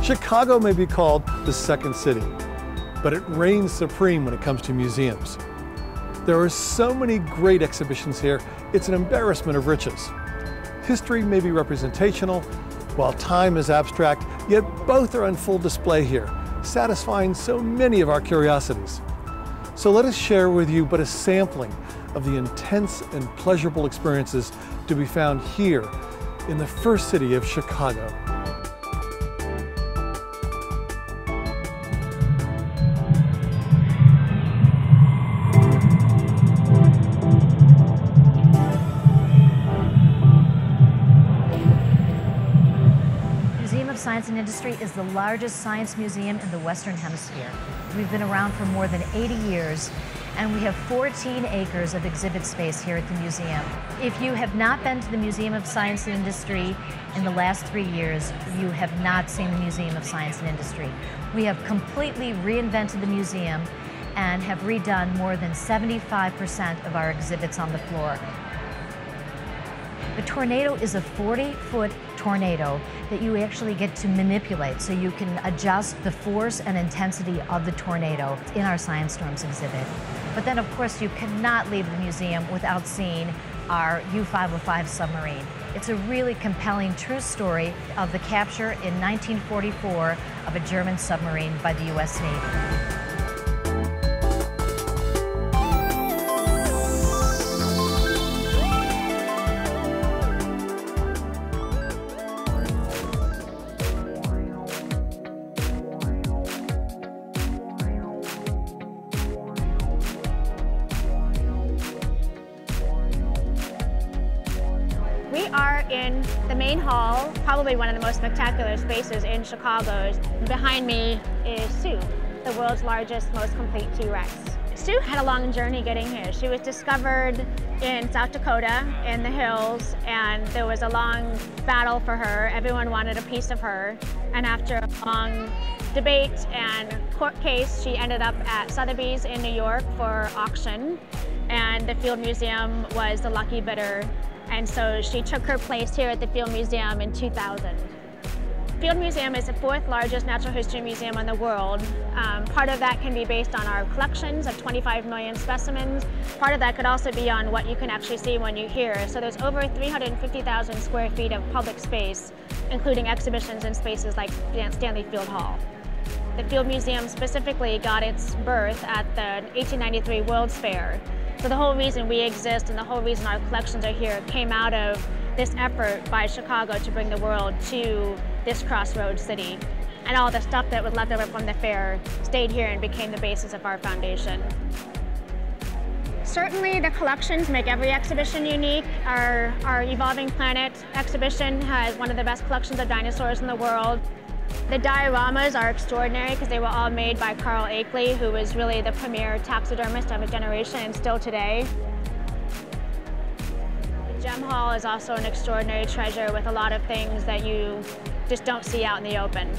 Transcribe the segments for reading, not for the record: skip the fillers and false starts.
Chicago may be called the second city, but it reigns supreme when it comes to museums. There are so many great exhibitions here, it's an embarrassment of riches. History may be representational, while time is abstract, yet both are on full display here, satisfying so many of our curiosities. So let us share with you but a sampling of the intense and pleasurable experiences to be found here in the first city of Chicago. Science and Industry is the largest science museum in the Western Hemisphere. We've been around for more than 80 years, and we have 14 acres of exhibit space here at the museum. If you have not been to the Museum of Science and Industry in the last 3 years, you have not seen the Museum of Science and Industry. We have completely reinvented the museum and have redone more than 75% of our exhibits on the floor. The tornado is a 40-foot tornado that you actually get to manipulate, so you can adjust the force and intensity of the tornado in our Science Storms exhibit. But then, of course, you cannot leave the museum without seeing our U-505 submarine. It's a really compelling true story of the capture in 1944 of a German submarine by the U.S. Navy. We are in the main hall, probably one of the most spectacular spaces in Chicago. Behind me is Sue, the world's largest, most complete T-Rex. Sue had a long journey getting here. She was discovered in South Dakota in the hills, and there was a long battle for her. Everyone wanted a piece of her, and after a long debate and court case, she ended up at Sotheby's in New York for auction, and the Field Museum was the lucky bidder. And so she took her place here at the Field Museum in 2000. Field Museum is the 4th largest natural history museum in the world. Part of that can be based on our collections of 25 million specimens. Part of that could also be on what you can actually see when you're here. So there's over 350,000 square feet of public space, including exhibitions in spaces like Stanley Field Hall. The Field Museum specifically got its birth at the 1893 World's Fair. So the whole reason we exist and the whole reason our collections are here came out of this effort by Chicago to bring the world to this crossroads city. And all the stuff that was left over from the fair stayed here and became the basis of our foundation. Certainly the collections make every exhibition unique. Our Evolving Planet exhibition has one of the best collections of dinosaurs in the world. The dioramas are extraordinary because they were all made by Carl Akeley, who was really the premier taxidermist of a generation and still today. The Gem Hall is also an extraordinary treasure with a lot of things that you just don't see out in the open.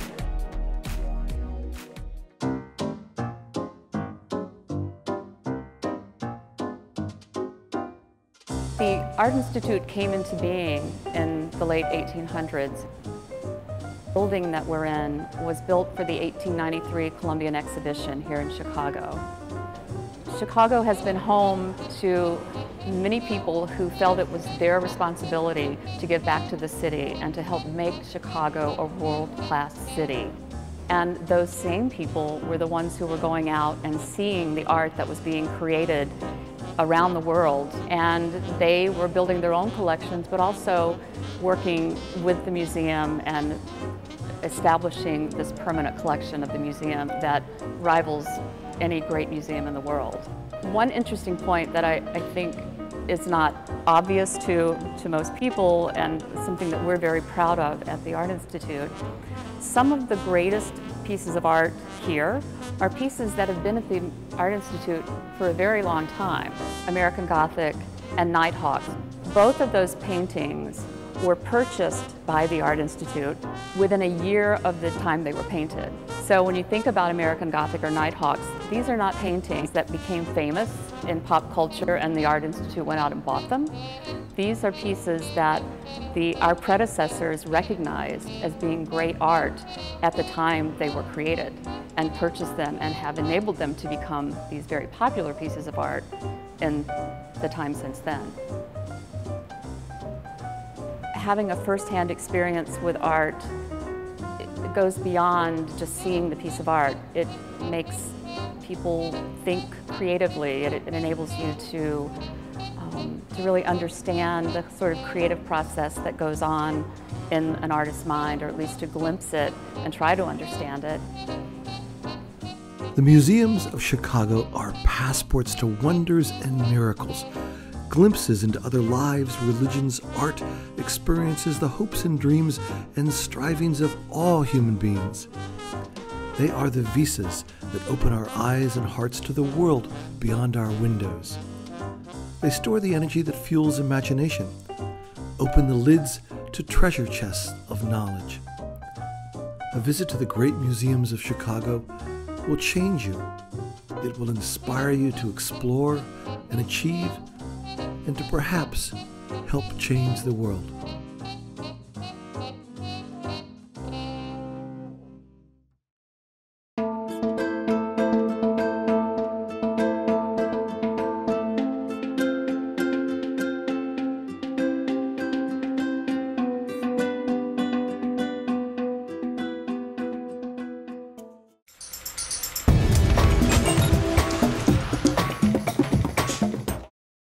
The Art Institute came into being in the late 1800s. The building that we're in was built for the 1893 Columbian Exposition here in Chicago. Chicago has been home to many people who felt it was their responsibility to give back to the city and to help make Chicago a world-class city. And those same people were the ones who were going out and seeing the art that was being created around the world, and they were building their own collections, but also working with the museum and establishing this permanent collection of the museum that rivals any great museum in the world. One interesting point that I think is not obvious to most people, and something that we're very proud of at the Art Institute, some of the greatest pieces of art here are pieces that have been at the Art Institute for a very long time. American Gothic and Nighthawks. Both of those paintings were purchased by the Art Institute within a year of the time they were painted. So when you think about American Gothic or Nighthawks, these are not paintings that became famous in pop culture and the Art Institute went out and bought them. These are pieces that our predecessors recognized as being great art at the time they were created and purchased them and have enabled them to become these very popular pieces of art in the time since then. Having a first-hand experience with art, it goes beyond just seeing the piece of art. It makes people think creatively. It enables you to really understand the sort of creative process that goes on in an artist's mind, or at least to glimpse it and try to understand it. The museums of Chicago are passports to wonders and miracles, glimpses into other lives, religions, art, experiences, the hopes and dreams and strivings of all human beings. They are the visas that open our eyes and hearts to the world beyond our windows. They store the energy that fuels imagination, open the lids to treasure chests of knowledge. A visit to the great museums of Chicago will change you. It will inspire you to explore and achieve, and to perhaps help change the world.